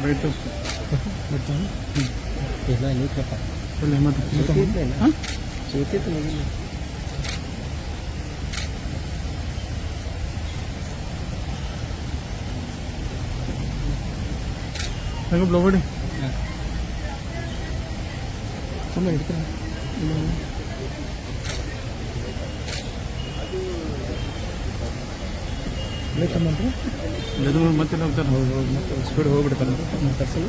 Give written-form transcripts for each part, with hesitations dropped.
బయట ఇలా నీకప్ప చూతి ಬ್ಲೋಬಡಿ ಚಲೋ ಇಡ್ತಾರೆ ಬೇಕಂದ್ರೆ ಮತ್ತೆ ಹೋಗ್ತಾರೆ ಮತ್ತೆ ಸ್ಪೀಡ್ ಹೋಗ್ಬಿಡ್ತಾರೆ ತರ್ಸಲು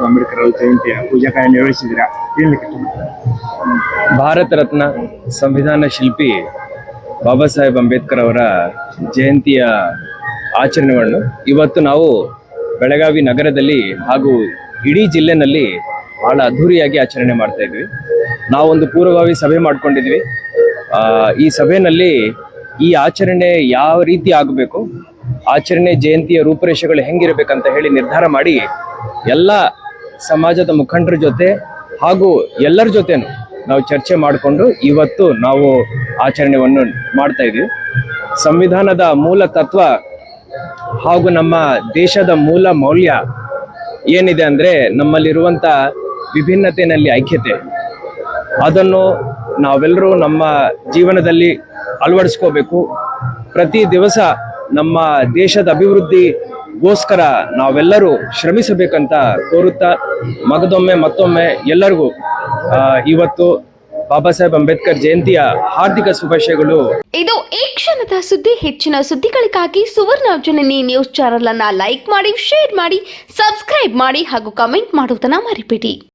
ಅಂಬೇಡ್ಕರ್ ಅವರ ಜಯಂತಿಯ ಪೂಜಾ ಕಾರ್ಯ ನಿರ್ವಹಿಸಿದ್ದೀರಾ? ಭಾರತ ರತ್ನ ಸಂವಿಧಾನ ಶಿಲ್ಪಿ ಬಾಬಾ ಸಾಹೇಬ್ ಅಂಬೇಡ್ಕರ್ ಅವರ ಜಯಂತಿಯ ಆಚರಣೆಗಳನ್ನು ಇವತ್ತು ನಾವು ಬೆಳಗಾವಿ ನಗರದಲ್ಲಿ ಹಾಗೂ ಇಡೀ ಜಿಲ್ಲೆನಲ್ಲಿ ಬಹಳ ಅದ್ಧೂರಿಯಾಗಿ ಆಚರಣೆ ಮಾಡ್ತಾ ಇದ್ವಿ. ನಾವೊಂದು ಪೂರ್ವಭಾವಿ ಸಭೆ ಮಾಡ್ಕೊಂಡಿದ್ವಿ. ಈ ಸಭೆಯಲ್ಲಿ ಈ ಆಚರಣೆ ಯಾವ ರೀತಿ ಆಗಬೇಕು, ಆಚರಣೆ ಜಯಂತಿಯ ರೂಪರೇಷೆಗಳು ಹೆಂಗಿರಬೇಕಂತ ಹೇಳಿ ನಿರ್ಧಾರ ಮಾಡಿ ಎಲ್ಲ ಸಮಾಜದ ಮುಖಂಡರ ಜೊತೆ ಹಾಗೂ ಎಲ್ಲರ ಜೊತೆನೂ ನಾವು ಚರ್ಚೆ ಮಾಡಿಕೊಂಡು ಇವತ್ತು ನಾವು ಆಚರಣೆಯನ್ನು ಮಾಡ್ತಾ ಇದ್ವಿ. ಸಂವಿಧಾನದ ಮೂಲ ತತ್ವ ಹಾಗೂ ನಮ್ಮ ದೇಶದ ಮೂಲ ಮೌಲ್ಯ ಏನಿದೆ ಅಂದರೆ ನಮ್ಮಲ್ಲಿರುವಂಥ ವಿಭಿನ್ನತೆಯಲ್ಲಿ ಐಕ್ಯತೆ, ಅದನ್ನು ನಾವೆಲ್ಲರೂ ನಮ್ಮ ಜೀವನದಲ್ಲಿ ಅಳವಡಿಸ್ಕೋಬೇಕು. ಪ್ರತಿ ದಿವಸ ನಮ್ಮ ದೇಶದ ಅಭಿವೃದ್ಧಿಗೋಸ್ಕರ ನಾವೆಲ್ಲರೂ ಶ್ರಮಿಸಬೇಕಂತ ಕೋರುತ್ತಾ ಮತ್ತೊಮ್ಮೆ ಎಲ್ಲರಿಗೂ ಇವತ್ತು ಬಾಬಾ ಸಾಹೇಬ್ ಅಂಬೇಡ್ಕರ್ ಜಯಂತಿಯ ಹಾರ್ದಿಕ ಶುಭಾಶಯಗಳು. ಇದು ಈ ಕ್ಷಣದ ಸುದ್ದಿ. ಹೆಚ್ಚಿನ ಸುದ್ದಿಗಳಿಗಾಗಿ ಸುವರ್ಣ ಜನನಿ ನ್ಯೂಸ್ ಚಾನೆಲ್ ಅನ್ನ ಲೈಕ್ ಮಾಡಿ, ಶೇರ್ ಮಾಡಿ, ಸಬ್ಸ್ಕ್ರೈಬ್ ಮಾಡಿ ಹಾಗೂ ಕಮೆಂಟ್ ಮಾಡುವುದನ್ನ ಮರಿಬೇಡಿ.